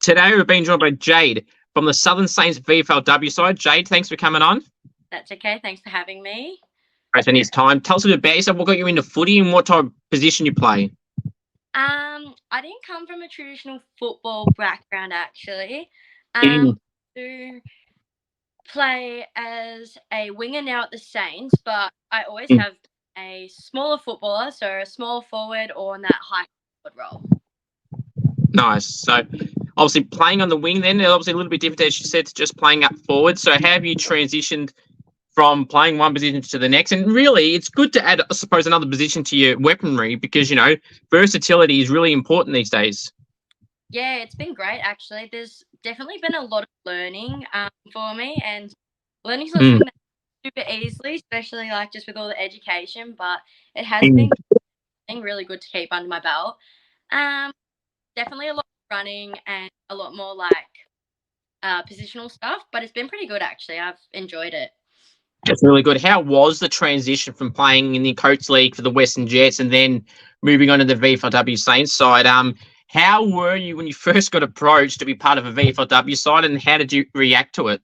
Today we're being joined by Jade from the Southern Saints VFLW side. Jade, thanks for coming on. That's okay. Thanks for having me. Great spending his time. Tell us a bit about yourself. What got you into footy and what type of position you play? I didn't come from a traditional football background actually. Mm. To play as a winger now at the Saints, but I always have a smaller footballer, so a small forward or in that high forward role. Nice. So obviously playing on the wing then, obviously a little bit different as you said to just playing up forward. So how have you transitioned from playing one position to the next? And really it's good to add, I suppose, another position to your weaponry because, you know, versatility is really important these days. Yeah, it's been great actually. There's definitely been a lot of learning for me, and learning's not something that super easily, especially like just with all the education, but it has been really good to keep under my belt. Definitely a lot of running and a lot more like positional stuff, but it's been pretty good actually. I've enjoyed it. That's really good. How was the transition from playing in the Coach League for the Western Jets and then moving on to the VFLW Saints side? How were you when you first got approached to be part of a VFLW side, and how did you react to it?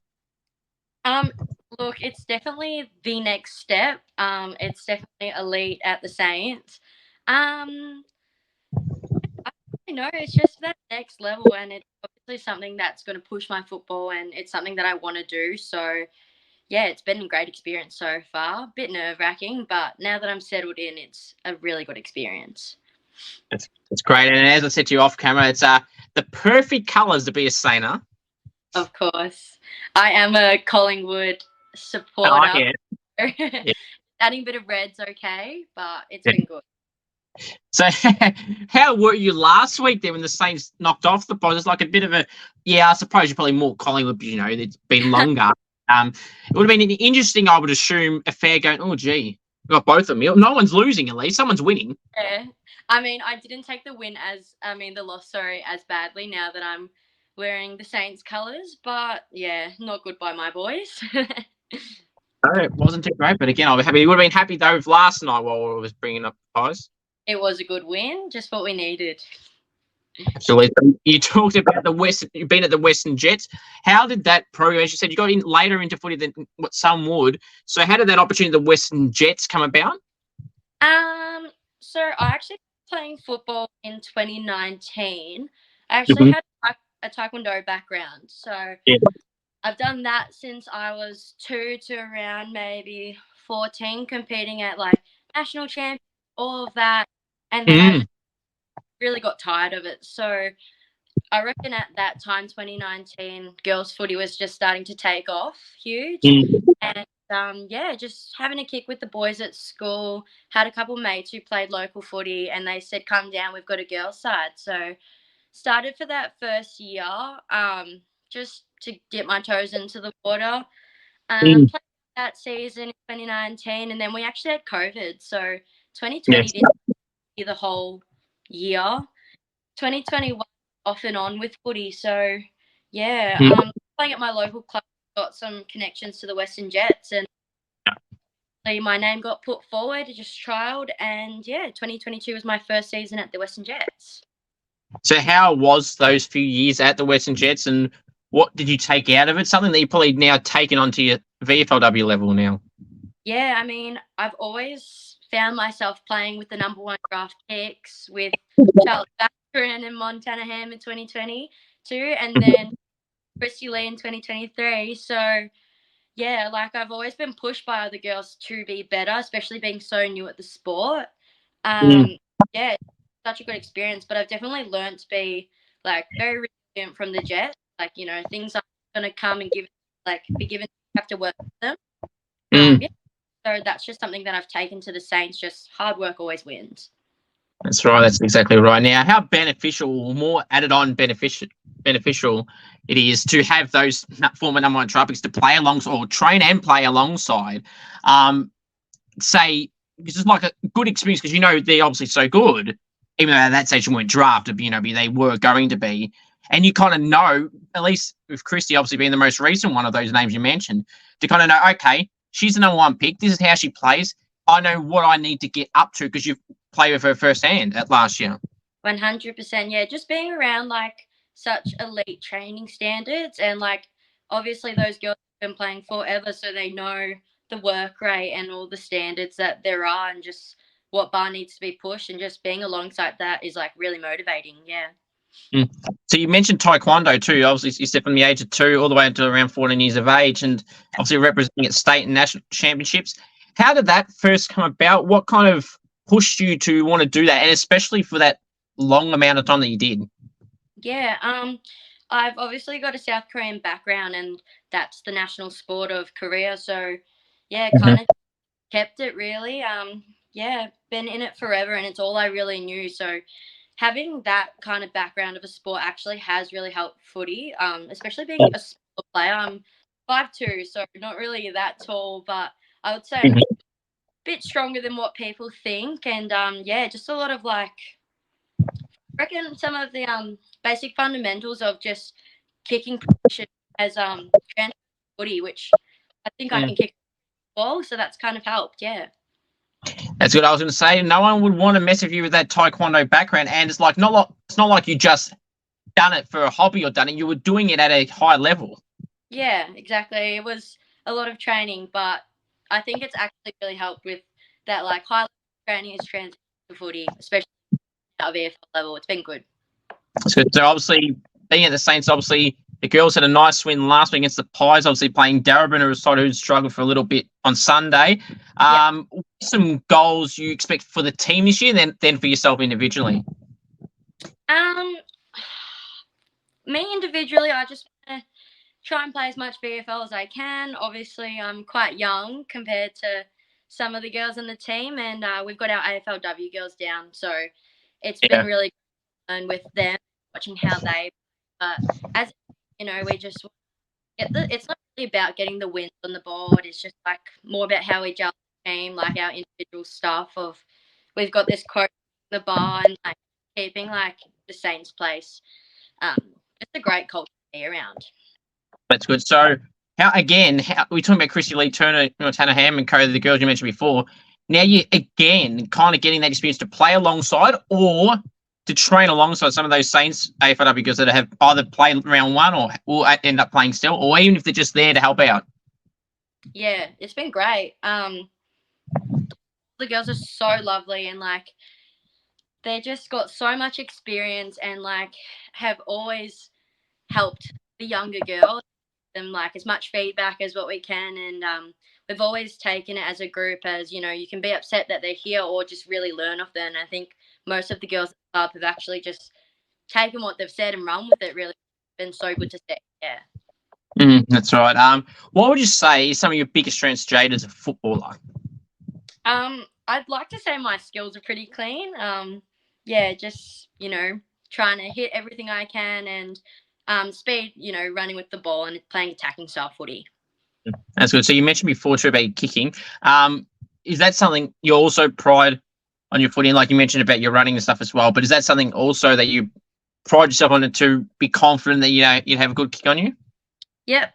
Look, it's definitely the next step. It's definitely elite at the Saints. I don't know, it's just that next level, and it's obviously something that's going to push my football, and it's something that I want to do. So, yeah, it's been a great experience so far. A bit nerve-wracking, but now that I'm settled in, it's a really good experience. That's great. And as I said to you off camera, it's the perfect colours to be a Saint, huh? Of course. I am a Collingwood supporter. Yeah. Adding a bit of red's okay, but it's been good. So how were you last week then when the Saints knocked off the Pods? It's like a bit of a, I suppose you're probably more Collingwood, you know, it's been longer. It would have been interesting, I would assume, a fair going, oh, gee, we got both of them. No one's losing at least. Someone's winning. Yeah. I mean, I didn't take the loss, as badly now that I'm wearing the Saints colours, but yeah, not good by my boys. No, it wasn't too great, but again, I'll be happy. You would have been happy though last night while I was bringing up the Pies. It was a good win, just what we needed. Absolutely. You talked about you've been at the Western Jets. How did that program, as you said, you got in later into footy than what some would. So how did that opportunity of the Western Jets come about? So I actually playing football in 2019. I actually had a taekwondo background. So I've done that since I was 2 to around maybe 14, competing at like national champions, all of that. And then I really got tired of it. So I reckon at that time, 2019, girls footy was just starting to take off huge. And just having a kick with the boys at school. Had a couple mates who played local footy, and they said, come down, we've got a girls side. So started for that first year, just to dip my toes into the water. Played that season in 2019, and then we actually had COVID. So 2020 didn't be the whole year. 2021 off and on with footy. So, playing at my local club, got some connections to the Western Jets, and my name got put forward. I just trialled, and 2022 was my first season at the Western Jets. So how was those few years at the Western Jets, and what did you take out of it? Something that you've probably now taken onto your VFLW level now. Yeah, I mean, I've always found myself playing with the number 1 draft picks with Charles Backeren and Montana Ham in 2022, and then Christy Lee in 2023. So, yeah, like I've always been pushed by other girls to be better, especially being so new at the sport. Such a good experience, but I've definitely learned to be like very resilient from the Jets. Like, you know, things are going to come and be given, you have to work with them. So that's just something that I've taken to the Saints. Just hard work always wins. That's right. That's exactly right. Now, how beneficial, more added on beneficial it is to have those former number 1 draft picks to play alongside or train and play alongside. Say, this is like a good experience because, you know, they're obviously so good, even though at that stage they weren't drafted, but, you know, they were going to be. And you kind of know, at least with Christy obviously being the most recent one of those names you mentioned, to kind of know, okay, she's the number 1 pick. This is how she plays. I know what I need to get up to because you've played with her firsthand at last year. 100%. Yeah, just being around like such elite training standards, and like obviously those girls have been playing forever, so they know the work rate and all the standards that there are, and just what bar needs to be pushed, and just being alongside that is like really motivating. Yeah. Mm. So you mentioned taekwondo too. Obviously, you step from the age of 2 all the way until around 14 years of age, and obviously representing at state and national championships. How did that first come about? What kind of pushed you to want to do that, and especially for that long amount of time that you did? Yeah, I've obviously got a South Korean background, and that's the national sport of Korea. So, yeah, kind of kept it really. Yeah, been in it forever, and it's all I really knew. So, having that kind of background of a sport actually has really helped footy. Especially being a small player. I'm 5'2", so not really that tall, but I would say I'm a bit stronger than what people think. And yeah, just a lot of like, I reckon some of the basic fundamentals of just kicking position as transferred to footy, which I think I can kick the ball, so that's kind of helped. Yeah. That's good. I was going to say, no one would want to mess with you with that taekwondo background, and it's like it's not like you just done it for a hobby or done it. You were doing it at a high level. Yeah, exactly. It was a lot of training, but I think it's actually really helped with that. Like high level training is translated to footy, especially at VFL level. It's been good. That's good. So obviously, being at the Saints, obviously the girls had a nice win last week against the Pies. Obviously playing Darabin, who struggled for a little bit on Sunday. Some goals you expect for the team this year, then for yourself individually. Me individually, I just want to try and play as much VFL as I can. Obviously, I'm quite young compared to some of the girls in the team, and we've got our AFLW girls down, so it's been really fun with them, watching how they. But as you know, we just get it's not really about getting the wins on the board. It's just like more about how we gel the team, like our individual stuff. Of we've got this coach, the bar, and like keeping like the Saints place. It's a great culture to be around. That's good. So, how we're talking about Christy Lee Turner, Tanner Ham, and Co, the girls you mentioned before. Now you again kind of getting that experience to play alongside or to train alongside some of those Saints AFLW girls that have either played round one or will end up playing still, or even if they're just there to help out. Yeah, it's been great. The girls are so lovely, and like they just got so much experience, and like have always helped the younger girls, them like as much feedback as what we can, and we've always taken it as a group as, you know, you can be upset that they're here or just really learn off them. And I think most of the girls at the club have actually just taken what they've said and run with it. Really been so good to see. Yeah. That's right. What would you say is some of your biggest strengths, Jade, as a footballer? I'd like to say my skills are pretty clean. Yeah, just, you know, trying to hit everything I can, and speed, you know, running with the ball and playing attacking style footy. That's good. So you mentioned before too about kicking. Is that something you also pride on your footy? Like you mentioned about your running and stuff as well, but is that something also that you pride yourself on it to be confident that you'd have a good kick on you? Yep,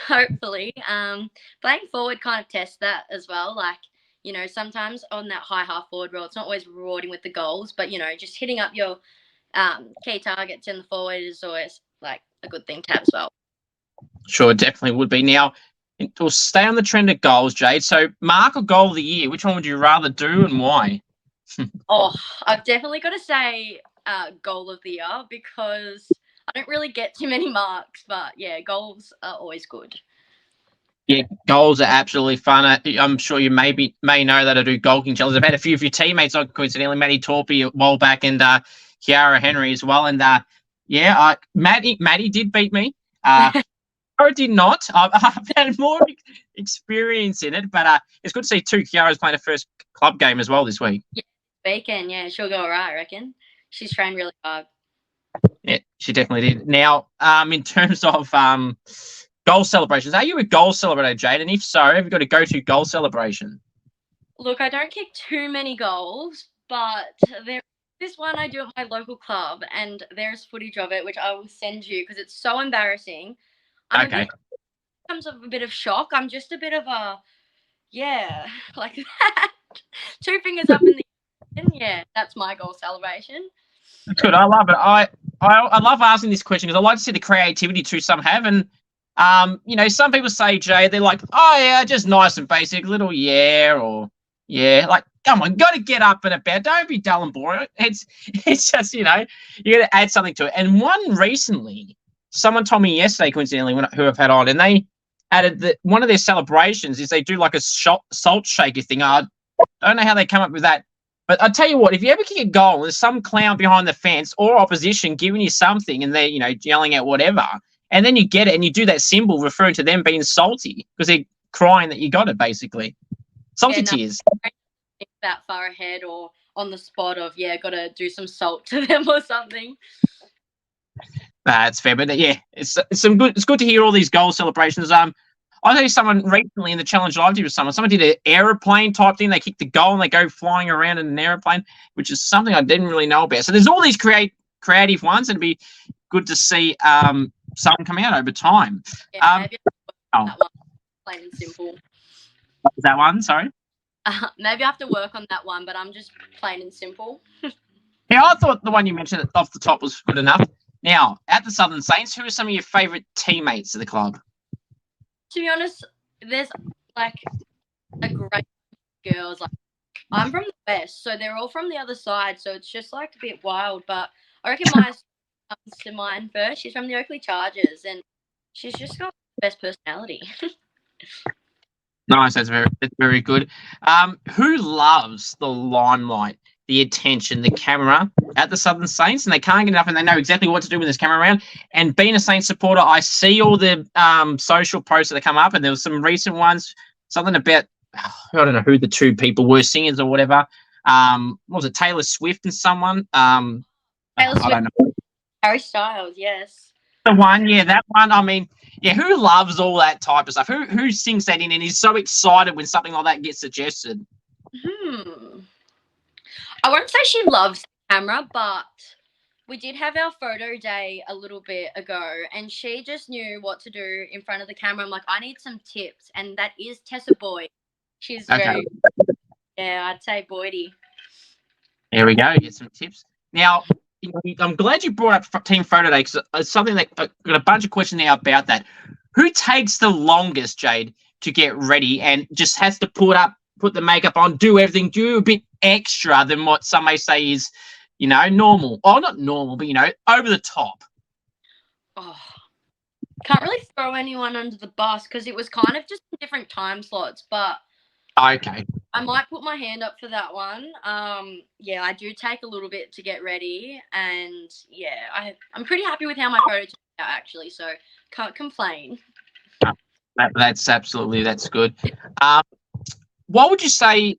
hopefully. Playing forward kind of tests that as well. Like, you know, sometimes on that high half forward role, it's not always rewarding with the goals, but, you know, just hitting up your key targets in the forward is always like a good thing to have as well. Sure, it definitely would be. Now, we'll stay on the trend of goals, Jade. So, mark or goal of the year, which one would you rather do and why? I've definitely got to say goal of the year, because I don't really get too many marks, but yeah, goals are always good. Yeah, goals are absolutely fun. I'm sure you may know that I do goalkeeping challenges. I've had a few of your teammates, like coincidentally, Maddie Torpy a while back, and Kiara Henry as well. And Maddie did beat me. Kiara did not. I've had more experience in it, but it's good to see two Kiara's playing a first club game as well this week. Yeah, weekend, yeah, she'll go all right, I reckon. She's trained really hard. Yeah, she definitely did. Now, in terms of goal celebrations, are you a goal celebrator, Jade? And if so, have you got a go-to goal celebration? Look, I don't kick too many goals, but there's this one I do at my local club, and there's footage of it, which I will send you because it's so embarrassing. Okay. Comes of a bit of shock. I'm just a bit of a, yeah, like that. 2 fingers up in the air. Yeah, that's my goal celebration. Good. I love it. I love asking this question because I like to see the creativity too some have. And, some people say, Jay, they're like, oh, yeah, just nice and basic, little yeah or yeah. Like, come on, got to get up and about. Don't be dull and boring. It's just, you got to add something to it. And one recently, someone told me yesterday, coincidentally, who I've had on, and they added that one of their celebrations is they do like a salt shaker thing. I don't know how they come up with that. But I tell you what, if you ever kick a goal, there's some clown behind the fence or opposition giving you something, and they're yelling out whatever, and then you get it and you do that symbol referring to them being salty because they're crying that you got it, basically. Salty tears. Think that far ahead or on the spot of got to do some salt to them or something. That's fair, but yeah, it's some good. It's good to hear all these goal celebrations. I know someone recently in the challenge I did with someone did an aeroplane type thing. They kick the goal and they go flying around in an aeroplane, which is something I didn't really know about. So there's all these creative ones, and it'd be good to see some come out over time. Yeah, maybe that one, plain and simple. Is that one? Sorry. Maybe I have to work on that one, but I'm just plain and simple. Yeah, I thought the one you mentioned off the top was good enough. Now, at the Southern Saints, who are some of your favourite teammates of the club? To be honest, there's like a great girls. Like, I'm from the west, so they're all from the other side, so it's just like a bit wild. But I reckon my comes to mind first. She's from the Oakley Chargers, and she's just got the best personality. Nice, that's very good. Who loves the limelight, the attention, the camera at the Southern Saints, and they can't get enough, and they know exactly what to do with this camera around. And being a Saints supporter, I see all the social posts that come up, and there was some recent ones, something about I don't know who the two people were, singers or whatever. What was it, Taylor Swift and someone? Taylor Swift, I don't know. Harry Styles, yes. The one, yeah, that one. I mean, yeah, who loves all that type of stuff? Who sings that in and is so excited when something like that gets suggested? I won't say she loves the camera, but we did have our photo day a little bit ago, and she just knew what to do in front of the camera. I'm like, I need some tips, and that is Tessa Boyd. She's very, I'd say Boydie. There we go. Get some tips. Now, I'm glad you brought up Team Photo Day because it's something that I've got a bunch of questions now about that. Who takes the longest, Jade, to get ready and just has to put the makeup on, do everything, do a bit extra than what some may say is, normal. Oh, not normal, but, over the top. Oh, can't really throw anyone under the bus because it was kind of just different time slots, but okay. I might put my hand up for that one. I do take a little bit to get ready, and I'm pretty happy with how my photo turned out actually, so can't complain. That's good. What would you say?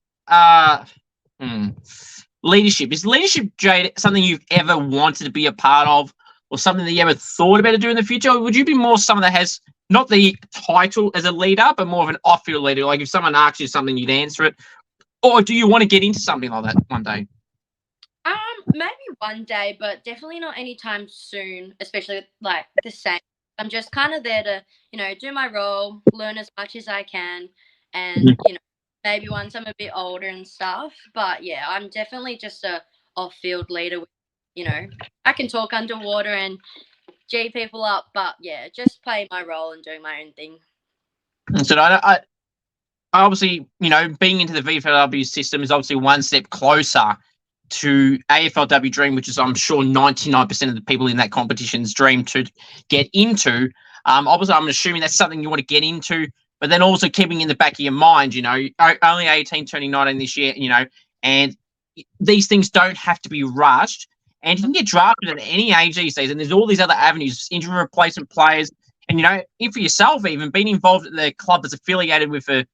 Leadership is leadership, Jade, something you've ever wanted to be a part of, or something that you ever thought about to do in the future? Or would you be more someone that has not the title as a leader, but more of an off-field leader? Like if someone asks you something, you'd answer it. Or do you want to get into something like that one day? Maybe one day, but definitely not anytime soon, especially like the Saints. I'm just kind of there to, do my role, learn as much as I can, and, maybe once I'm a bit older and stuff. But, yeah, I'm definitely just a off-field leader. I can talk underwater and G people up, but, yeah, just play my role and doing my own thing. So I obviously, being into the VFLW system is obviously one step closer to AFLW dream, which is I'm sure 99% of the people in that competition's dream to get into. Obviously, I'm assuming that's something you want to get into, but then also keeping in the back of your mind, only 18, turning 19 this year, and these things don't have to be rushed. And you can get drafted at any age these days, and there's all these other avenues, injury replacement players, and, if for yourself even, being involved at the club that's affiliated with the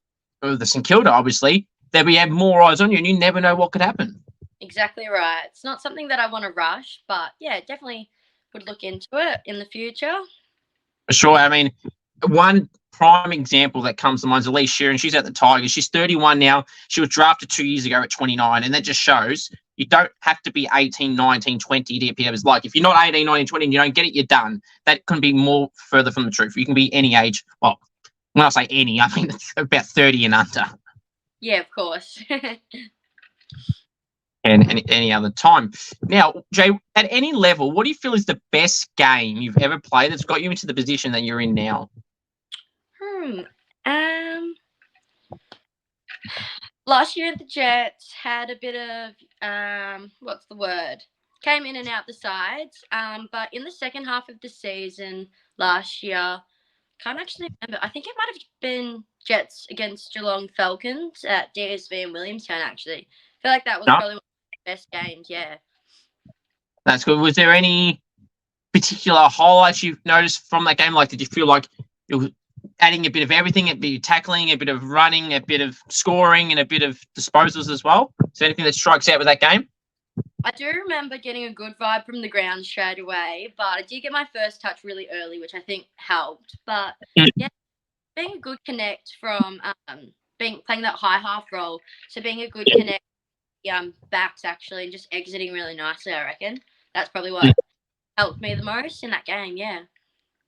St Kilda, obviously, there'll be more eyes on you, and you never know what could happen. Exactly right. It's not something that I want to rush, but, yeah, definitely would look into it in the future. Sure. I mean, one prime example that comes to mind is Elise Sheeran. She's at the Tigers. She's 31 now. She was drafted 2 years ago at 29, and that just shows you don't have to be 18, 19, 20 to get PWs. Like, if you're not 18, 19, 20 and you don't get it, you're done. That couldn't be more further from the truth. You can be any age. Well, when I say any, I mean it's about 30 and under. Yeah, of course. and any other time. Now, Jay, at any level, what do you feel is the best game you've ever played that's got you into the position that you're in now? Last year the Jets had a bit of what's the word? Came in and out the sides. But in the second half of the season last year, can't actually remember. I think it might have been Jets against Geelong Falcons at DSV in Williamstown. Actually, I feel like that was probably one of the best games. Yeah. That's good. Was there any particular highlights you've noticed from that game? Like, did you feel like you were adding a bit of everything, a bit of tackling, a bit of running, a bit of scoring, and a bit of disposals as well? Is there anything that strikes out with that game? I do remember getting a good vibe from the ground straight away, but I did get my first touch really early, which I think helped. But yeah, being a good connect from playing that high half role, so being a good connect backs actually and just exiting really nicely, I reckon. That's probably what helped me the most in that game, yeah.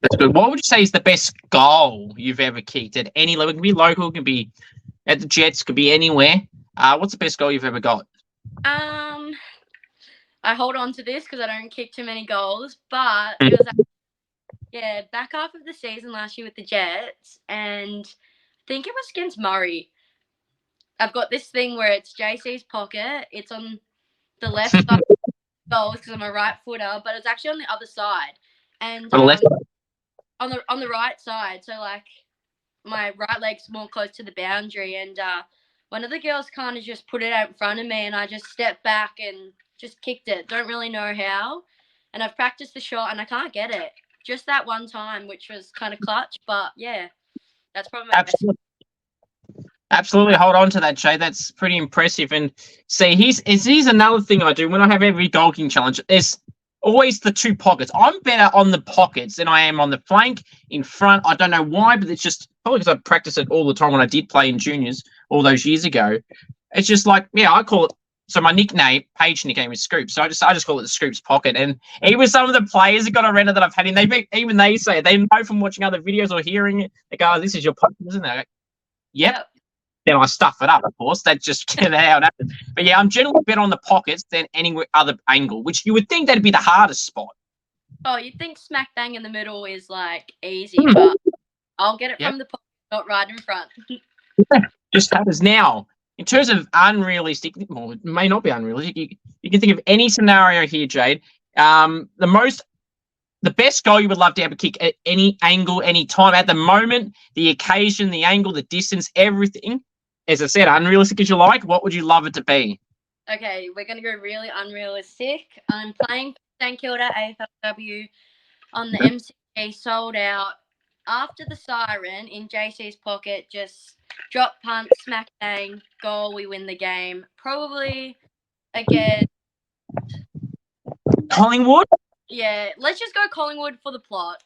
That's good. What would you say is the best goal you've ever kicked at any level? It can be local, it can be at the Jets, it could be anywhere. What's the best goal you've ever got? I hold on to this because I don't kick too many goals, but it was back half of the season last year with the Jets, and I think it was against Murray. I've got this thing where it's JC's pocket. It's on the left side of the goals because I'm a right footer, but it's actually on the other side, and On the left side? on the right side. So like my right leg's more close to the boundary, and one of the girls kind of just put it out in front of me, and I just stepped back and just kicked it. Don't really know how, and I've practiced the shot, and I can't get it. Just that one time, which was kind of clutch, but yeah, that's probably my best. Absolutely, hold on to that, Jay. That's pretty impressive. And see, here's another thing I do when I have every goal kicking challenge. There's always the two pockets. I'm better on the pockets than I am on the flank, in front. I don't know why, but it's just probably because I practice it all the time when I did play in juniors all those years ago. It's just like, yeah, I call it. So my nickname, Page nickname, is Scoops. So I just call it the Scoops pocket. And even some of the players that got a render that I've had in, even they say they know from watching other videos or hearing it. They go, oh, "This is your pocket, isn't it?" Yep. Then I stuff it up, of course. That's just how it happens. But yeah, I'm generally better on the pockets than any other angle, which you would think that'd be the hardest spot. Oh, you'd think smack bang in the middle is like easy, but I'll get it from the pocket, not right in front. Just happens now. In terms of unrealistic, well, it may not be unrealistic. You can think of any scenario here, Jade. The best goal you would love to have a kick at any angle, any time, at the moment, the occasion, the angle, the distance, everything. As I said, unrealistic as you like. What would you love it to be? Okay, we're going to go really unrealistic. I'm playing St Kilda AFLW on the MCG, sold out. After the siren in JC's pocket, just drop punt, smack bang, goal, we win the game. Probably again. Collingwood? Yeah, let's just go Collingwood for the plot.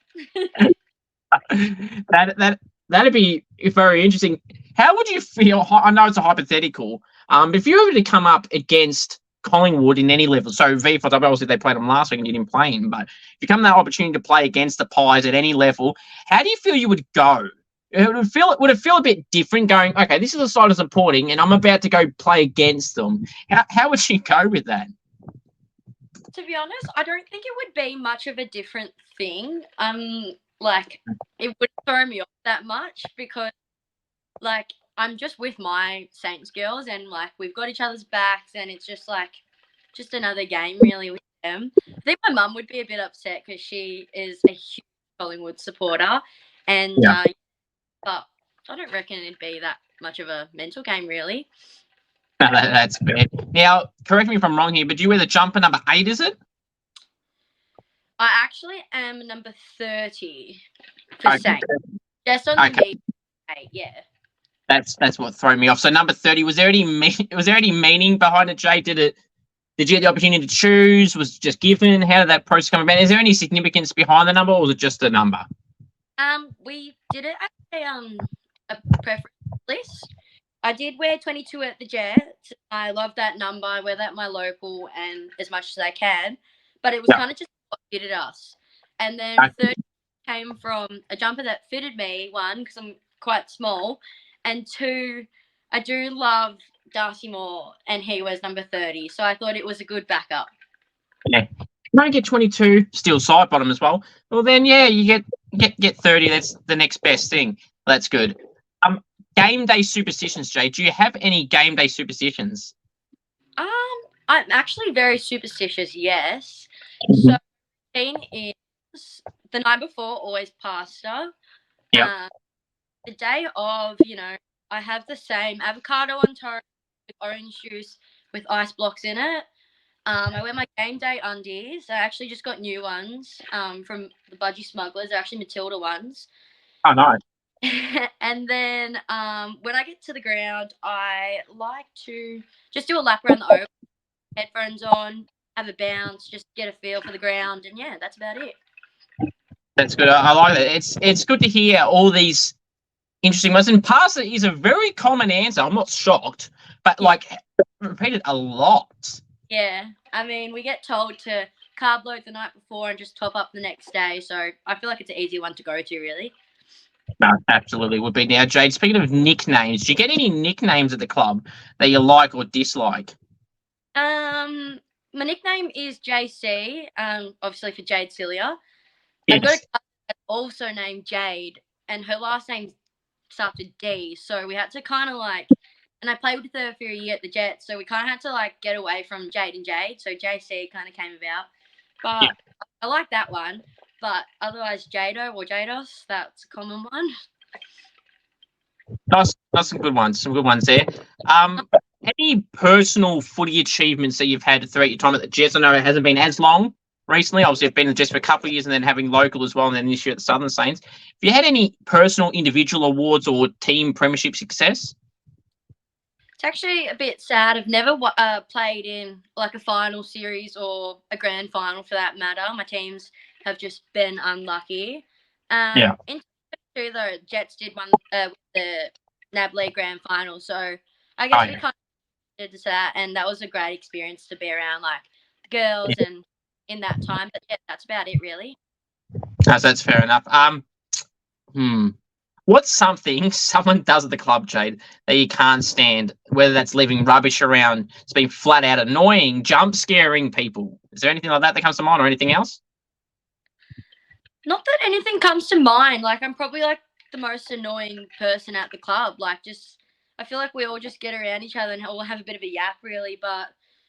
That'd be very interesting. How would you feel? I know it's a hypothetical. But if you were to come up against Collingwood in any level, so VFLW, obviously they played them last week and you didn't play him, but if you come that opportunity to play against the Pies at any level, how do you feel you would go? Would it feel a bit different going, okay, this is a side I'm supporting and I'm about to go play against them? How would you go with that? To be honest, I don't think it would be much of a different thing. Like, it would throw me off that much because, like, I'm just with my Saints girls and, like, we've got each other's backs and it's just, like, just another game, really, with them. I think my mum would be a bit upset because she is a huge Collingwood supporter and, but I don't reckon it'd be that much of a mental game, really. That's fair. Now, correct me if I'm wrong here, but do you wear the jumper number 8, is it? I actually am number 30 for Saints. Just on the 8, yeah. That's what threw me off. So number 30, was there any meaning behind it, Jay? Did you get the opportunity to choose? Was it just given? How did that process come about? Is there any significance behind the number, or was it just a number? We did it at a preference list. I did wear 22 at the Jets. I love that number. I wear that at my local and as much as I can. But it was kind of just what fitted us. And then 30 came from a jumper that fitted me, one, because I'm quite small, and two, I do love Darcy Moore, and he was number 30. So I thought it was a good backup. Yeah. You don't get 22, still side bottom as well. Well, then, yeah, you get 30. That's the next best thing. That's good. Game day superstitions, Jay. Do you have any game day superstitions? I'm actually very superstitious, yes. Mm-hmm. So thing is the night before always pasta. Yep. The day of, I have the same avocado on toast with orange juice with ice blocks in it. I wear my game day undies. I actually just got new ones from the Budgie Smugglers. They're actually Matilda ones. Oh, nice. And then when I get to the ground, I like to just do a lap around the oval, headphones on, have a bounce, just get a feel for the ground, and yeah, that's about it. That's good. I like that. It's good to hear all these interesting ones. And pasta is a very common answer. I'm not shocked, but like repeated a lot. Yeah, I mean, we get told to carb load the night before and just top up the next day, so I feel like it's an easy one to go to, really. No, absolutely would be. Now, Jade, speaking of nicknames, do you get any nicknames at the club that you like or dislike? My nickname is JC, obviously for Jade Cilia. Yes. I've got a cousin that's also named Jade, and her last name starts with D, so we had to kind of and I played with her for a year at the Jets, so we kind of had to get away from Jade and Jade, so JC kind of came about. But I like that one, but otherwise Jado or Jados, that's a common one. That's some good ones. Some good ones there. Any personal footy achievements that you've had throughout your time at the Jets? I know it hasn't been as long recently. Obviously, I've been at the Jets for a couple of years and then having local as well, and then this year at the Southern Saints. Have you had any personal individual awards or team premiership success? It's actually a bit sad. I've never played in a final series or a grand final for that matter. My teams have just been unlucky. In 2022, though, Jets did win the NAB League grand final, so I guess we kind of did that, and that was a great experience to be around the girls and in that time. But yeah, that's about it, really. That's fair enough. What's something someone does at the club, Jade, that you can't stand? Whether that's leaving rubbish around, it's been flat out annoying, jump scaring people. Is there anything like that comes to mind, or anything else? Not that anything comes to mind. I'm probably the most annoying person at the club. I feel like we all just get around each other and all have a bit of a yap, really. But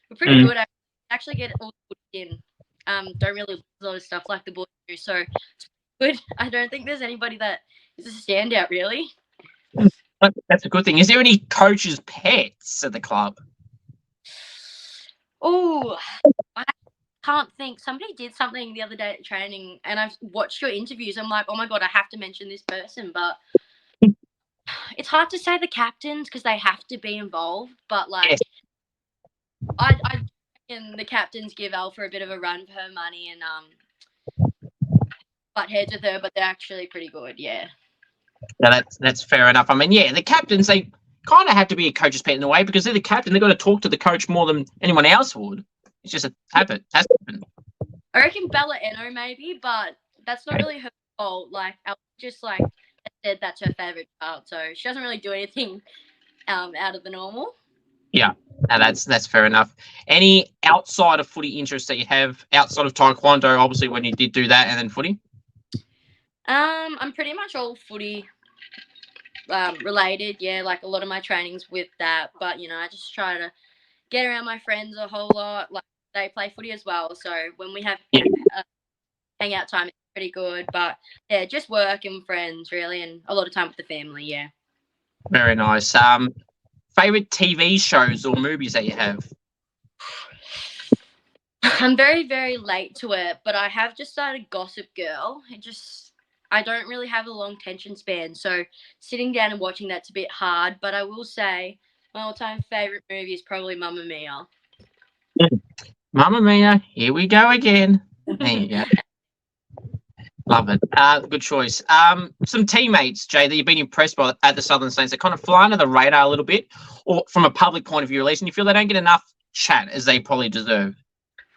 we're pretty good. I actually get all in. Don't really lose a lot of stuff like the boys do. So it's good. I don't think there's anybody that is a standout, really. That's a good thing. Is there any coaches' pets at the club? Oh, I can't think. Somebody did something the other day at training, and I've watched your interviews. I'm like, oh my god, I have to mention this person, but it's hard to say the captains because they have to be involved. But I reckon the captains give Alpha a bit of a run for her money and butt heads with her, but they're actually pretty good. Yeah. Yeah, that's fair enough. I mean, yeah, the captains, they kind of have to be a coach's pet in a way because they're the captain. They've got to talk to the coach more than anyone else would. It's just a habit. It has happened. I reckon Bella Eno maybe, but that's not really her fault. Just I said, that's her favourite child, so she doesn't really do anything out of the normal. Yeah, that's fair enough. Any outside of footy interests that you have outside of taekwondo, obviously when you did do that, and then footy? I'm pretty much all footy related. Yeah, a lot of my training's with that, but I just try to get around my friends a whole lot. They play footy as well, so when we have hangout time, it's pretty good. But yeah, just work and friends really, and a lot of time with the family. Yeah. Very nice. Favorite TV shows or movies that you have? I'm very, very late to it, but I have just started Gossip Girl. I don't really have a long attention span, so sitting down and watching that's a bit hard. But I will say my all-time favorite movie is probably Mamma Mia. Mamma Mia, here we go again. There you go. Love it. Good choice. Some teammates, Jay, that you've been impressed by at the Southern Saints that kind of fly under the radar a little bit, or from a public point of view, at least, and you feel they don't get enough chat as they probably deserve?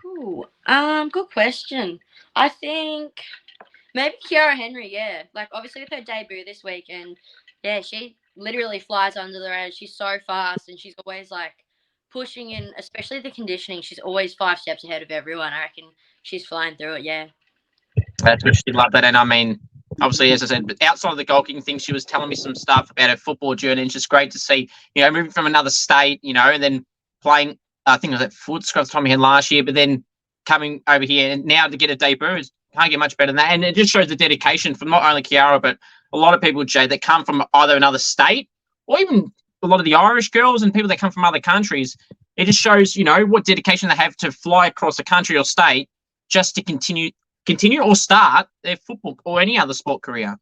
Ooh, good question. I think maybe Kiara Henry, yeah. Obviously with her debut this week, and yeah, she literally flies under the radar. She's so fast, and she's always like pushing in, especially the conditioning. She's always 5 steps ahead of everyone. I reckon she's flying through it. Yeah. That's what she'd love that. And I mean, obviously, as I said, but outside of the goal kicking thing, she was telling me some stuff about her football journey. And it's just great to see, moving from another state, and then playing, I think it was at Footscray the time we had last year, but then coming over here and now to get a debut, can't get much better than that. And it just shows the dedication from not only Kiara, but a lot of people, Jay, that come from either another state or even a lot of the Irish girls and people that come from other countries. It just shows, what dedication they have to fly across a country or state just to continue or start their football or any other sport career.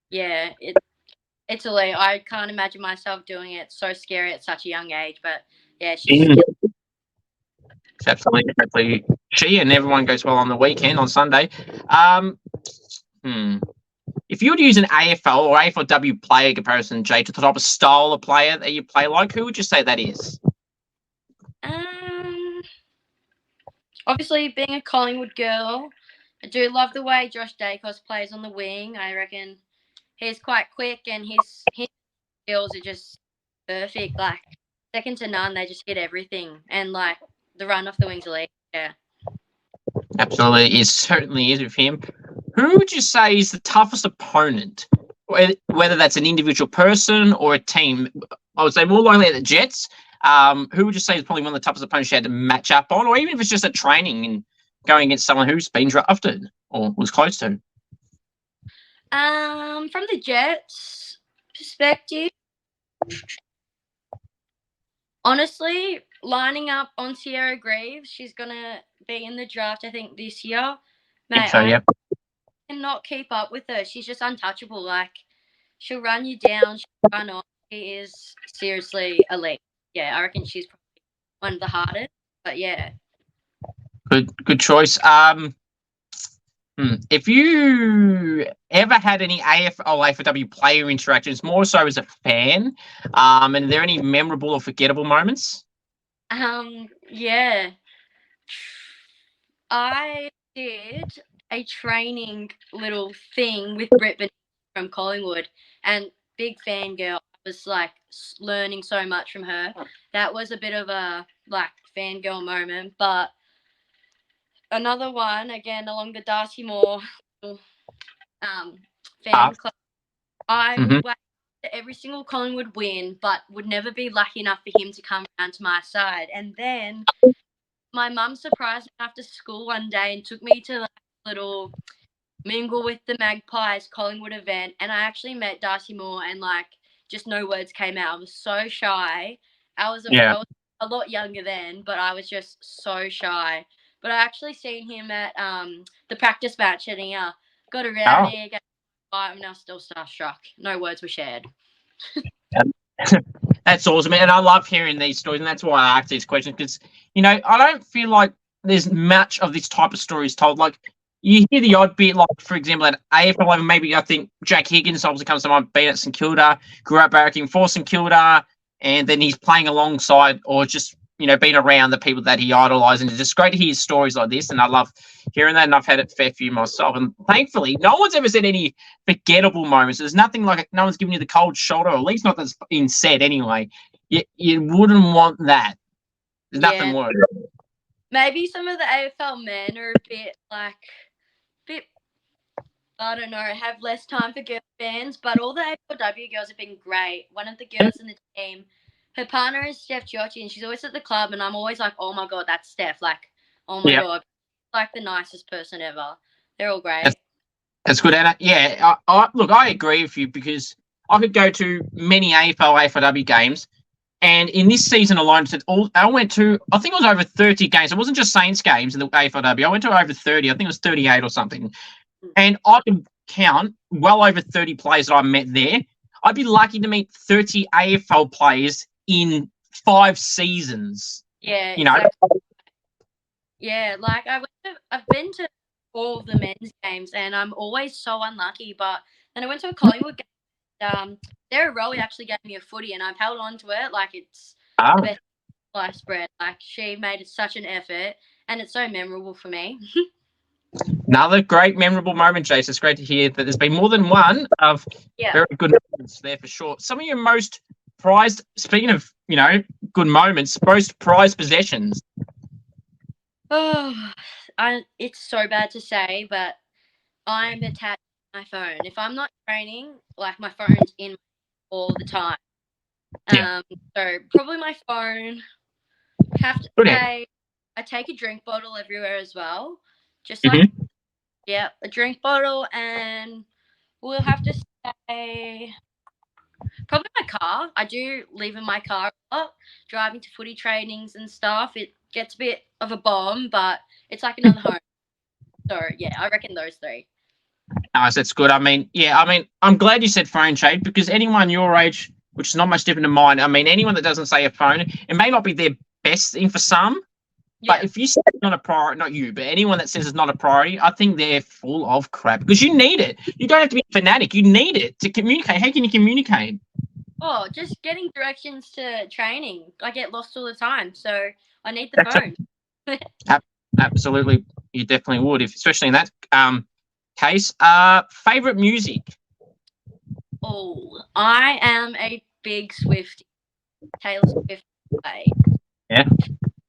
Yeah, Italy. I can't imagine myself doing it. It's so scary at such a young age, but yeah, she's It's absolutely she and everyone goes well on the weekend on Sunday. If you were to use an AFL or AFLW player comparison, Jay, to the type of style of player that you play like, who would you say that is? Obviously, being a Collingwood girl, I do love the way Josh Dacos plays on the wing. I reckon he's quite quick and his skills are just perfect. Like, second to none, they just hit everything. And, like, the run off the wing's elite. Yeah. Absolutely. It certainly is with him. Who would you say is the toughest opponent? Whether that's an individual person or a team. I would say more likely at the Jets. Who would you say is probably one of the toughest opponents you had to match up on, or even if it's just a training and going against someone who's been drafted or was close to? From the Jets' perspective, honestly, lining up on Sierra Greaves, she's gonna be in the draft, I think, this year. Mate, I cannot keep up with her. She's just untouchable. Like, she'll run you down, she'll run off. She is seriously elite. Yeah, I reckon she's probably one of the hardest. But yeah. Good choice. If you ever had any AFL, AFLW player interactions, more so as a fan, and are there any memorable or forgettable moments? Yeah. I did a training little thing with Britt from Collingwood, and big fangirl. I was like learning so much from her. That was a bit of a like fangirl moment. But another one, again, along the Darcy Moore fan club, I would wait for every single Collingwood win, but would never be lucky enough for him to come around to my side. And then my mum surprised me after school one day and took me to like a little mingle with the Magpies Collingwood event, and I actually met Darcy Moore, and like just no words came out. I was so shy. I was a lot younger then, but I was just so shy. But I actually seen him at the practice match, and he got around me, and I was still starstruck. No words were shared. That's awesome, and I love hearing these stories, and that's why I ask these questions, because I don't feel like there's much of this type of stories told. Like, you hear the odd bit, like, for example, at AFL, maybe I think Jack Higgins obviously comes to mind, being at St Kilda, grew up barracking for St Kilda, and then he's playing alongside or just, being around the people that he idolises. And it's just great to hear stories like this, and I love hearing that, and I've had a fair few myself. And thankfully, no one's ever said any forgettable moments. There's nothing like no one's giving you the cold shoulder, or at least not that's been said anyway. You wouldn't want that. There's nothing worse. Maybe some of the AFL men are a bit I don't know, have less time for girl fans, but all the AFLW girls have been great. One of the girls in the team, her partner is Steph Giocchi, and she's always at the club, and I'm always like, oh my God, that's Steph. Like, oh my God, like the nicest person ever. They're all great. That's good, Anna. Yeah, look, I agree with you, because I could go to many AFL, AFLW games, and in this season alone, I went to, I think it was over 30 games. It wasn't just Saints games in the AFLW. I went to over 30. I think it was 38 or something. And I can count well over 30 players that I met there. I'd be lucky to meet 30 AFL players in 5 seasons. Yeah, exactly. Yeah, like I've been to all of the men's games, and I'm always so unlucky. But then I went to a Collingwood game. Sarah Rowley actually gave me a footy, and I've held on to it like it's the best sliced bread. Like, she made such an effort, and it's so memorable for me. Another great memorable moment, Jace. It's great to hear that there's been more than one of very good moments there for sure. Some of your most prized, speaking of, good moments, most prized possessions. Oh, it's so bad to say, but I'm attached to my phone. If I'm not training, like my phone's in all the time. Yeah. So probably my phone. Have to say, I take a drink bottle everywhere as well. Just like, a drink bottle, and we'll have to say probably my car. I do leave in my car a lot, driving to footy trainings and stuff. It gets a bit of a bomb, but it's like another home. So yeah, I reckon those three. Nice, that's good. I'm glad you said phone, Jade, because anyone your age, which is not much different to mine, anyone that doesn't say a phone, it may not be their best thing for some, but if you say it's not a priority, not you, but anyone that says it's not a priority, I think they're full of crap because you need it. You don't have to be a fanatic. You need it to communicate. How can you communicate? Oh, just getting directions to training. I get lost all the time, so I need the phone. Absolutely, you definitely would, especially in that case. Favorite music? Oh, I am a big Swiftie. Taylor Swift play. Yeah.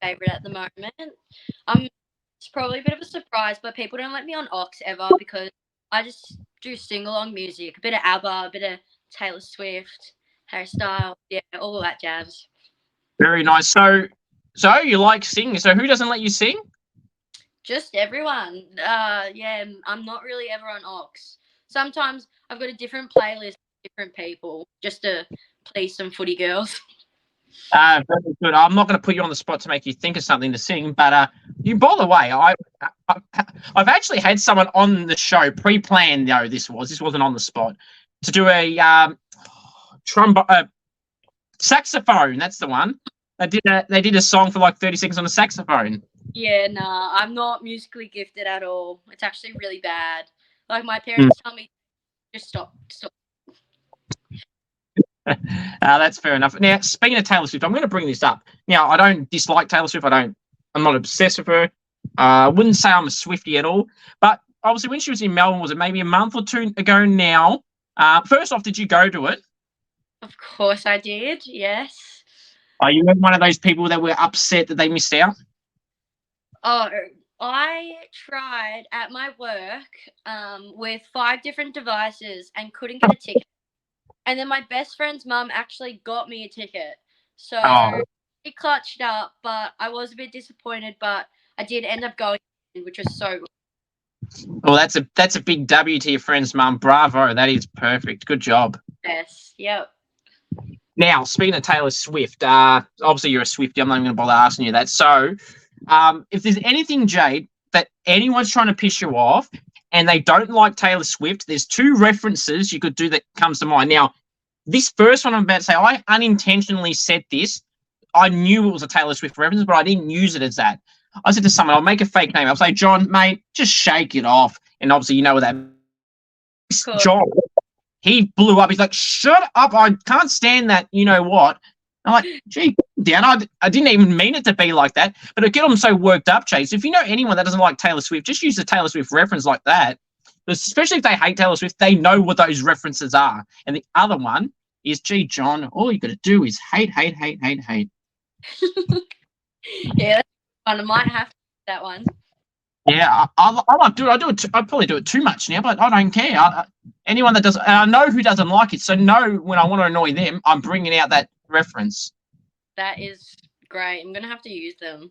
Favorite at the moment. It's probably a bit of a surprise, but people don't let me on Ox ever because I just do sing-along music. A bit of ABBA, a bit of Taylor Swift, Harry Styles, all that jazz. Very nice. So you like singing. So who doesn't let you sing? Just everyone. I'm not really ever on Ox. Sometimes I've got a different playlist of different people just to please some footy girls. Very good. I'm not going to put you on the spot to make you think of something to sing, but you. By the way, I've actually had someone on the show pre-planned. Though this wasn't on the spot to do a saxophone. That's the one. They did a song for like 30 seconds on the saxophone. Yeah, nah, I'm not musically gifted at all. It's actually really bad. Like my parents tell me, just stop. That's fair enough. Now, speaking of Taylor Swift, I'm going to bring this up. Now, I don't dislike Taylor Swift. I'm not obsessed with her. I wouldn't say I'm a Swiftie at all. But obviously, when she was in Melbourne, was it maybe a month or two ago now? First off, did you go to it? Of course I did, yes. Are you one of those people that were upset that they missed out? Oh, I tried at my work with 5 different devices and couldn't get a ticket. And then my best friend's mum actually got me a ticket. So it clutched up, but I was a bit disappointed, but I did end up going, which was so good. Well, that's a big W to your friend's mum. Bravo. That is perfect. Good job. Yes. Yep. Now, speaking of Taylor Swift, obviously you're a Swiftie. I'm not even going to bother asking you that. So, if there's anything, Jade, that anyone's trying to piss you off and they don't like Taylor Swift, there's 2 references you could do that comes to mind. Now, this first one I'm about to say, I unintentionally said this. I knew it was a Taylor Swift reference, but I didn't use it as that. I said to someone, I'll make a fake name. I'll say, John, mate, just shake it off. And obviously, you know what that means. Cool. John, he blew up. He's like, shut up. I can't stand that. You know what? I'm like, gee, Dan, I didn't even mean it to be like that. But it get them so worked up, Chase. If you know anyone that doesn't like Taylor Swift, just use the Taylor Swift reference like that. Especially if they hate Taylor Swift, they know what those references are. And the other one is, gee, John, all you got to do is hate. Yeah, that's fun. I might have to do that one. Yeah, I like do it. I probably do it too much now, but I don't care. Anyone that does, and I know who doesn't like it, so know when I want to annoy them, I'm bringing out that reference. That is great. I'm gonna have to use them.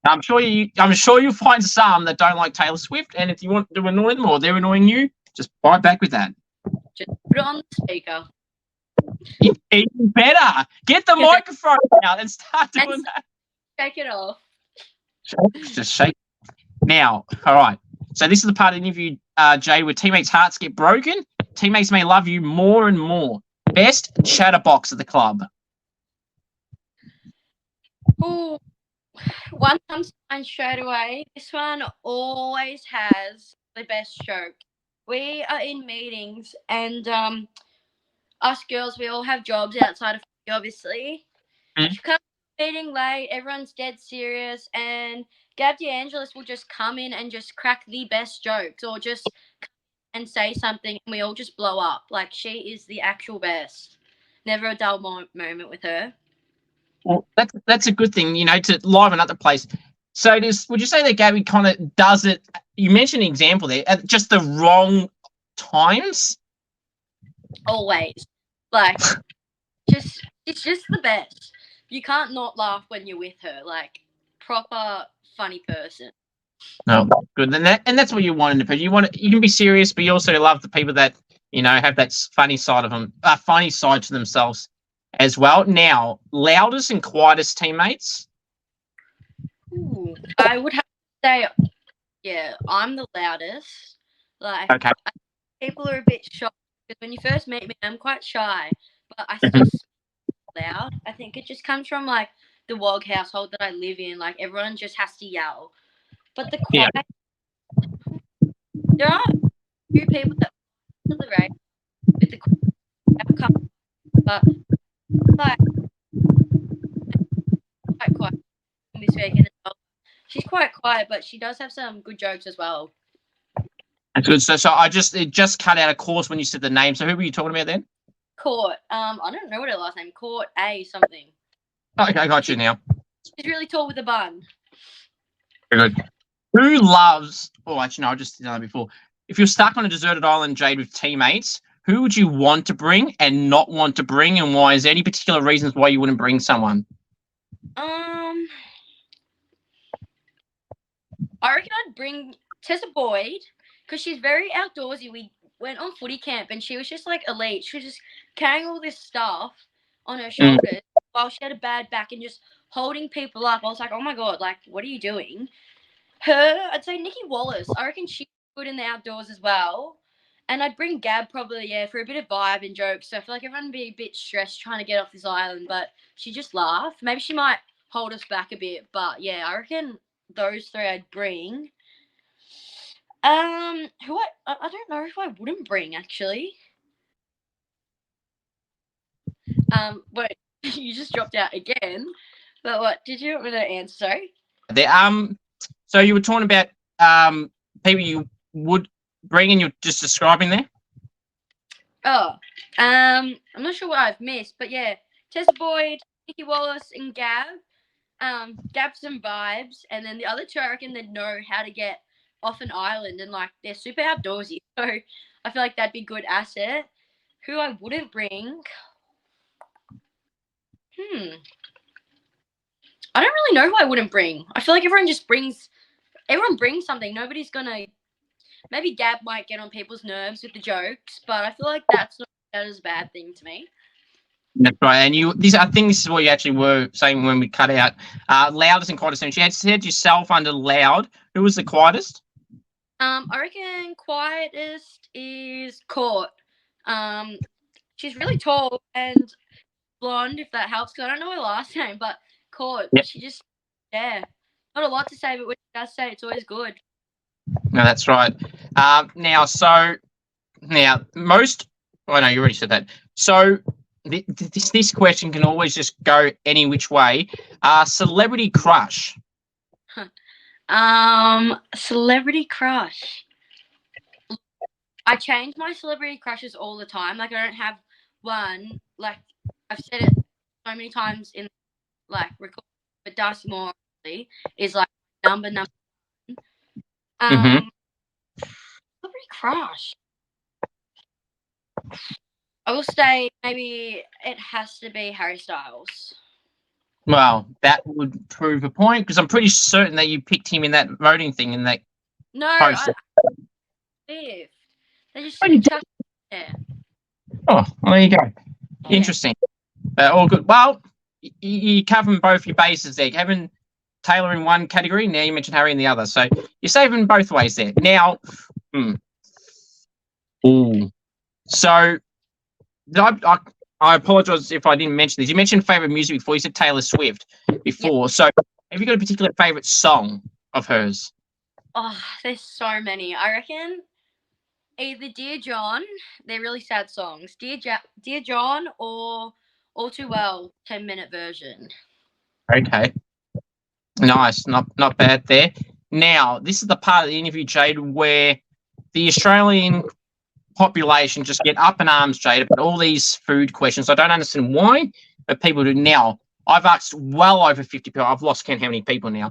I'm sure you'll find some that don't like Taylor Swift, and if you want to annoy them or they're annoying you, just bite back with that. Just put it on the speaker. Even better. Get the microphone out and start doing that. Shake it off. Just shake. Now, all right. So this is the part of the interview, Jay, where teammates' hearts get broken. Teammates may love you more and more. Best chatterbox at the club. Ooh, one comes to mind straight away. This one always has the best joke. We are in meetings, and us girls, we all have jobs outside of obviously. She comes to the meeting late. Everyone's dead serious, and Gab DeAngelis will just come in and just crack the best jokes, or just come and say something, and we all just blow up. Like, she is the actual best. Never a dull moment with her. Well, that's a good thing, to liven up the place. So, would you say that Gabby kind of does it? You mentioned an example there at just the wrong times. Always, like, it's just the best. You can't not laugh when you're with her. Like, proper funny person. No, good. And that's what you want in a person. You can be serious, but you also love the people that have that funny side of them, funny side to themselves as well. Now, loudest and quietest teammates. Ooh, I would have to say, yeah, I'm the loudest. Like, Okay. people are a bit shocked because when you first meet me, I'm quite shy, but I still speak loud. I think it just comes from like the WOG household that I live in. Like, everyone just has to yell. But the quiet, there are a few people that to the rate with the quiet, but like quite quiet this weekend as well. She's quite quiet, but she does have some good jokes as well. That's good. So it just cut out of course when you said the name. So who were you talking about then? Court. I don't know what her last name. Court A something. Okay, I got you now. She's really tall with a bun. Very good. Who loves? Oh, actually, no. I just did that before. If you're stuck on a deserted island, Jade, with teammates, who would you want to bring and not want to bring, and why? Is there any particular reasons why you wouldn't bring someone? I reckon I'd bring Tessa Boyd because she's very outdoorsy. We went on footy camp and she was just like elite. She was just carrying all this stuff on her shoulders while she had a bad back and just holding people up. I was like, oh my God, like, what are you doing? I'd say Nikki Wallace. I reckon she's good in the outdoors as well. And I'd bring Gab probably, yeah, for a bit of vibe and jokes. So I feel like everyone would be a bit stressed trying to get off this island, but she just laughed. Maybe she might hold us back a bit, but yeah, I reckon those three I'd bring. Who I don't know if I wouldn't bring actually. But you just dropped out again. But what did you want me to answer? Sorry. So you were talking about people you would bring, and you're just describing there. Oh, I'm not sure what I've missed, but yeah, Tessa Boyd, Nikki Wallace, and Gab. Gab's some vibes, and then the other two, I reckon they'd know how to get off an island, and like they're super outdoorsy, so I feel like that'd be a good asset. Who I wouldn't bring? I don't really know who I wouldn't bring. I feel like everyone brings something. Nobody's gonna. Maybe Gab might get on people's nerves with the jokes, but I feel like that's not as a bad thing to me. That's right. And I think this is what you actually were saying when we cut out. Loudest and quietest. She had said yourself under loud. Who was the quietest? I reckon quietest is Court. She's really tall and blonde, if that helps. Cause I don't know her last name, but Court. Yep. She just, not a lot to say, but when she does say, it's always good. No, that's right. Now, most. Oh no, you already said that. So this question can always just go any which way. Celebrity crush. Celebrity crush. I change my celebrity crushes all the time. Like, I don't have one. Like, I've said it so many times in like record, but Darcy Moore is like number one. Celebrity crush. I will say maybe it has to be Harry Styles. Well, that would prove a point because I'm pretty certain that you picked him in that voting thing in that. No, I they just yeah. Oh, well, there you go. Yeah. Interesting. All good. Well, you're covering both your bases there. Kevin Taylor in one category. Now you mentioned Harry in the other. So you're saving both ways there. Now, So I apologize if I didn't mention this. You mentioned favorite music before. You said Taylor Swift before. Yep. So have you got a particular favorite song of hers? Oh, there's so many. I reckon either Dear John, they're really sad songs. Dear John or All Too Well, 10-minute version. Okay. Nice, not bad there. Now, this is the part of the interview, Jade, where the Australian population just get up in arms, Jade, about all these food questions. I don't understand why, but people do. Now, I've asked well over 50 people. I've lost count how many people now.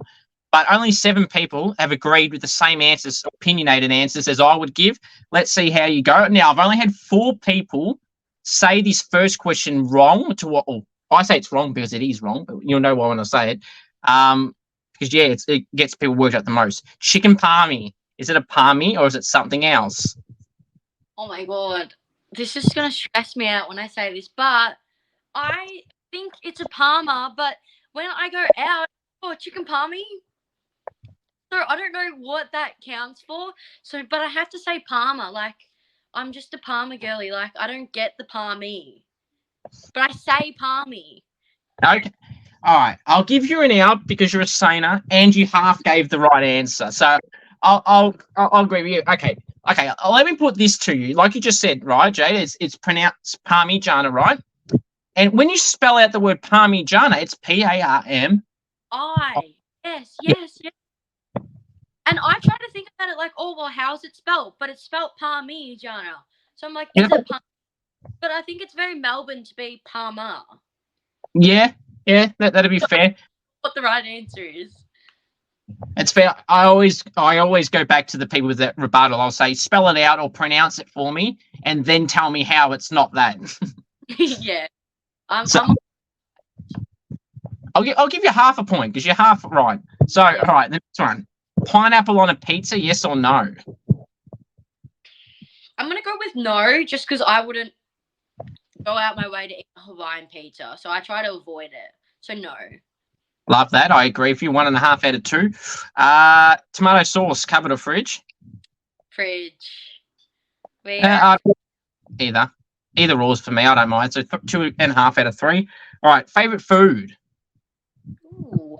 But only 7 people have agreed with the same answers, opinionated answers as I would give. Let's see how you go. Now, I've only had 4 people say this first question wrong to what I say it's wrong because it is wrong, but you'll know why when I say it. Because, yeah, it gets people worked up the most. Chicken palmy. Is it a palmy or is it something else? Oh, my God. This is going to stress me out when I say this, but I think it's a Parma, but when I go out, chicken palmy. So I don't know what that counts for. So, but I have to say Parma. Like, I'm just a Parma girly. Like, I don't get the palmy, but I say palmy. Okay. All right. I'll give you an out because you're a saner and you half gave the right answer. So I'll agree with you. Okay. Let me put this to you. Like you just said, right, Jade? It's pronounced Parmigiana, right? And when you spell out the word Parmigiana, it's Parm. Yes. And I try to think about it like, oh, well, how's it spelled? But it's spelled Parmigiana. So I'm like, is it Parma? But I think it's very Melbourne to be Parma. Yeah, that'd be fair. What the right answer is. It's fair. I always go back to the people with that rebuttal. I'll say, spell it out or pronounce it for me, and then tell me how it's not that. Yeah. I'll give you half a point because you're half right. So, yeah. All right, the next one. Pineapple on a pizza, yes or no? I'm going to go with no, just because I wouldn't go out my way to eat a Hawaiian pizza. So I try to avoid it. So no. Love that. I agree with you. 1.5 out of 2. Tomato sauce, cupboard or fridge? Fridge. Either or's for me. I don't mind. So 2.5 out of 3. All right. Favorite food? Ooh.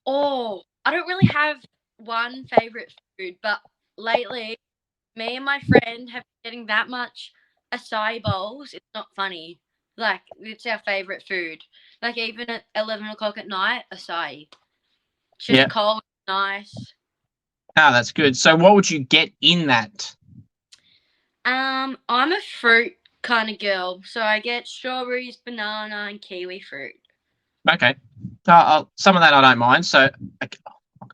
Oh, I don't really have one favorite food, but lately, me and my friend have been getting that much acai bowls. It's not funny. Like, it's our favorite food. Like, even at 11 o'clock at night, acai. It's just cold, nice. Oh, that's good. So what would you get in that? I'm a fruit kind of girl. So I get strawberries, banana, and kiwi fruit. Okay. Some of that I don't mind. So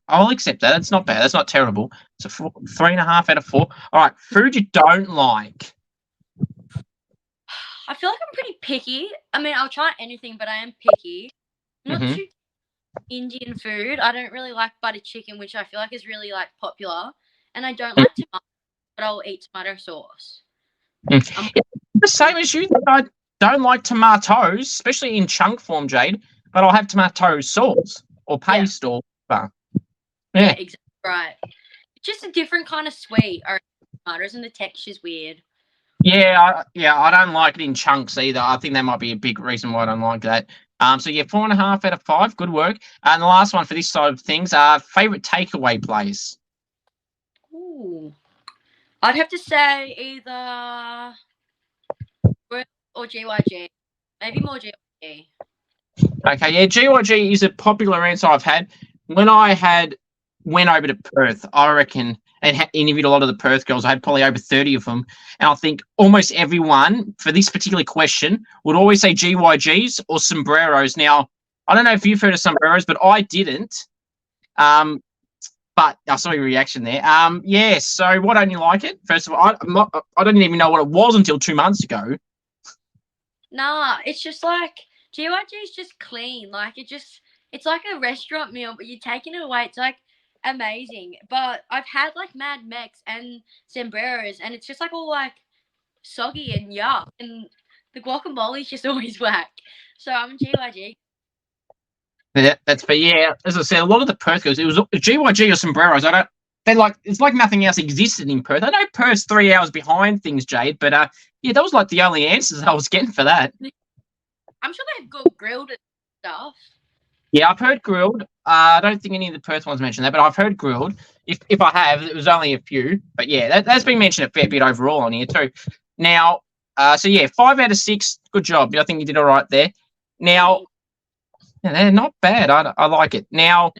I'll accept that. It's not bad. That's not terrible. It's a 3.5 out of 4. All right. Food you don't like? I feel like I'm pretty picky. I mean, I'll try anything, but I am picky. Not too Indian food. I don't really like butter chicken, which I feel like is really like popular. And I don't like tomato, but I'll eat tomato sauce. The same as you. I don't like tomatoes, especially in chunk form, Jade. But I'll have tomato sauce or paste or whatever. Yeah, exactly right. It's just a different kind of sweet. Or tomatoes and the texture's weird. Yeah, I don't like it in chunks either. I think that might be a big reason why I don't like that. So yeah, 4.5 out of 5. Good work. And the last one for this side of things, favorite takeaway place. Ooh, I'd have to say either or GYG. Maybe more GYG. Okay, yeah, GYG is a popular answer I've had. When I went over to Perth, I reckon, and interviewed a lot of the Perth girls, I had probably over 30 of them, and I think almost everyone, for this particular question, would always say GYGs or sombreros. Now, I don't know if you've heard of sombreros, but I didn't. But I saw your reaction there. Yeah, so why don't you like it? First of all, I didn't even know what it was until 2 months ago. Nah, it's just like, GYG is just clean. Like, it's like a restaurant meal, but you're taking it away. It's like amazing. But I've had like Mad Mex and sombreros, and it's just like all like soggy and yuck, and the guacamole's just always whack. So I'm GYG. Yeah, that's fair. Yeah, as I said, a lot of the Perth girls, it was GYG or sombreros. It's like nothing else existed in Perth. I know Perth's 3 hours behind things, Jade, but yeah, that was like the only answers I was getting for that. I'm sure they've got grilled and stuff. Yeah, I've heard grilled. I don't think any of the Perth ones mentioned that, but I've heard grilled. If I have, it was only a few. But yeah, that's been mentioned a fair bit overall on here too. Now, so yeah, 5 out of 6. Good job. I think you did all right there. Now, Yeah, they're not bad. I like it. Now,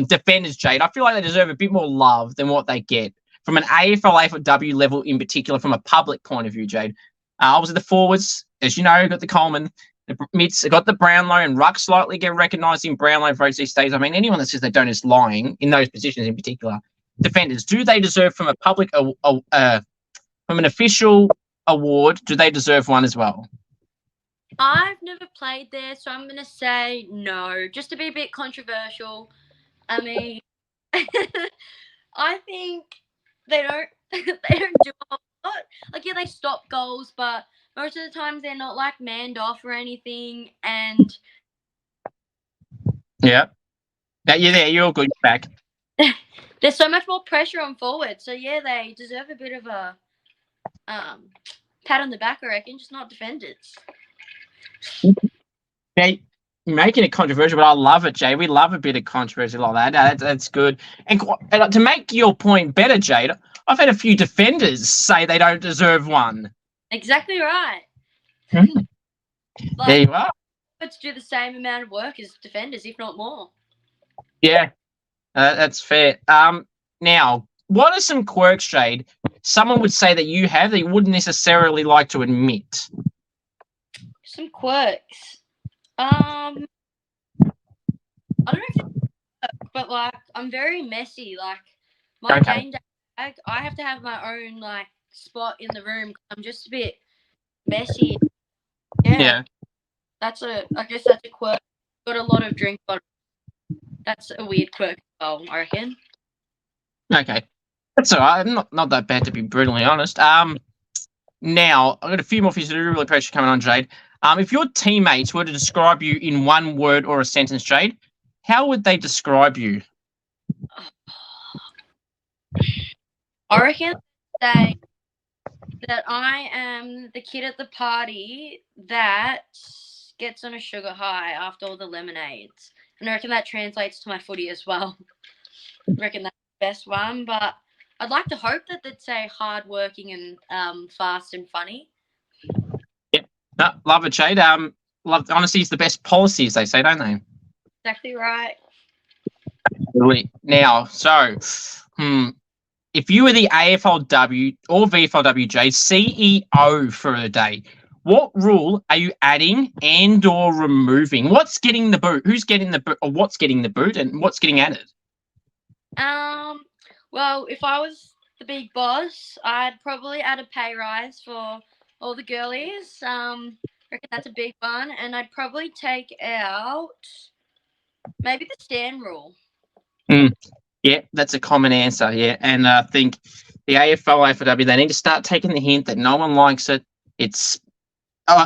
defenders, Jade, I feel like they deserve a bit more love than what they get from an AFLW level in particular, from a public point of view, Jade. Obviously, the forwards, as you know, got the Coleman. The mids got the Brownlow, and Ruck slightly get recognised in Brownlow votes these days. I mean, anyone that says they don't is lying in those positions in particular. Defenders, do they deserve from a public, from an official award, do they deserve one as well? I've never played there, so I'm going to say no, just to be a bit controversial. I mean, I think they don't they don't do a lot. Like, yeah, they stop goals, but most of the times they're not like manned off or anything. And yeah, you're there. You're good. You're back. There's so much more pressure on forward. So yeah, they deserve a bit of a pat on the back, I reckon, just not defenders. Jay, making it controversial, but I love it, Jay. We love a bit of controversy like that. That's good. And to make your point better, Jade, I've had a few defenders say they don't deserve one. Exactly right. Like, there you are. Let's do the same amount of work as defenders, if not more. Yeah, that's fair. Now, what are some quirks, Jade, someone would say that you have that you wouldn't necessarily like to admit? Some quirks. I don't know if it's quirk, but like I'm very messy. Like my game day bag, I have to have my own like spot in the room. I'm just a bit messy. Yeah. I guess that's a quirk. Got a lot of drink bottles. That's a weird quirk. Oh, I reckon. Okay, that's all right. Not that bad, to be brutally honest. Now I've got a few more for you to do. Really appreciate coming on, Jade. If your teammates were to describe you in one word or a sentence, Jade, how would they describe you? I reckon say that I am the kid at the party that gets on a sugar high after all the lemonades. And I reckon that translates to my footy as well. I reckon that's the best one. But I'd like to hope that they'd say hardworking and fast and funny. Yep. No, love it, Jade. Honesty is the best policy, as they say, don't they? Exactly right. Absolutely. Now, so, if you were the AFLW or VFLW, Jade, CEO for a day, what rule are you adding and or removing? What's getting the boot? Who's getting the boot? Or what's getting the boot? And what's getting added? Well, if I was the big boss, I'd probably add a pay rise for all the girlies. I reckon that's a big one. And I'd probably take out maybe the stand rule. Yeah, that's a common answer. Yeah, and I think the AFLW, they need to start taking the hint that no one likes it. It's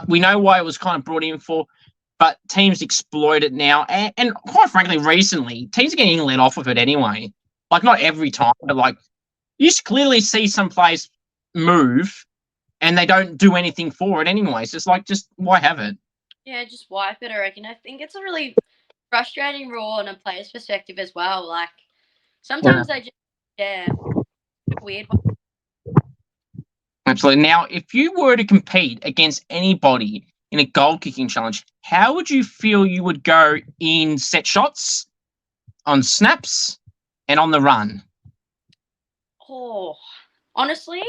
we know why it was kind of brought in for, but teams exploit it now. And quite frankly, recently, teams are getting let off with it anyway. Like, not every time, but like, you clearly see some players move and they don't do anything for it anyway. So it's like, just why have it? Yeah, just wipe it, I reckon. I think it's a really frustrating rule on a player's perspective as well. Like, sometimes they just, weird one. Absolutely. Now, if you were to compete against anybody in a goal kicking challenge, how would you feel you would go in set shots, on snaps, and on the run? Oh, honestly,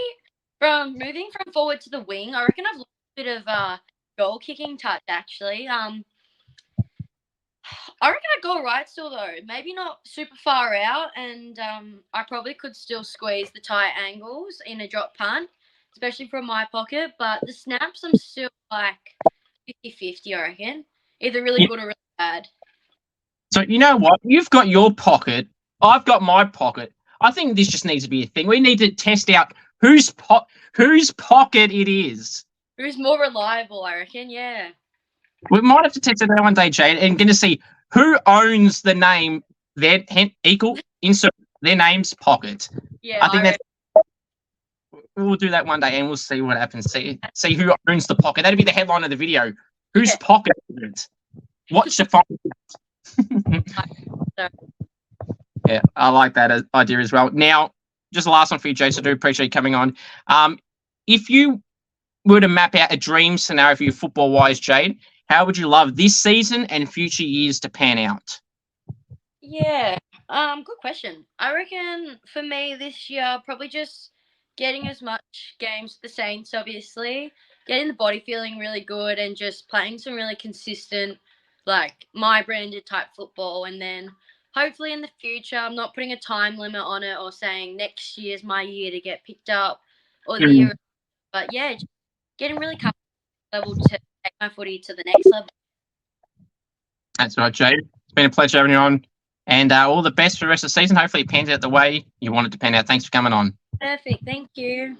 from moving from forward to the wing, I reckon I've lost a bit of goal kicking touch, actually. I reckon I'd go right still, though. Maybe not super far out, and I probably could still squeeze the tight angles in a drop punt, especially from my pocket. But the snaps, I'm still like 50-50, I reckon. Either really good or really bad. So, you know what? You've got your pocket. I've got my pocket. I think this just needs to be a thing. We need to test out whose pocket it is. Who's more reliable, I reckon, yeah. We might have to test it out one day, Jade, and going to see who owns the name, insert their name's pocket. Yeah, I think we'll do that one day, and we'll see what happens. See who owns the pocket. That'd be the headline of the video. Whose pocket is it? Watch the find. Yeah, I like that idea as well. Now, just the last one for you, Jade, so I do appreciate you coming on. If you were to map out a dream scenario for you football-wise, Jade, how would you love this season and future years to pan out? Yeah. Good question. I reckon for me this year, probably just getting as much games with the Saints, obviously, getting the body feeling really good and just playing some really consistent, like my branded type football. And then hopefully in the future, I'm not putting a time limit on it or saying next year's my year to get picked up or the year. But yeah, just getting really comfortable level to take my footy to the next level. That's right, Jade. It's been a pleasure having you on. And all the best for the rest of the season. Hopefully it pans out the way you want it to pan out. Thanks for coming on. Perfect. Thank you.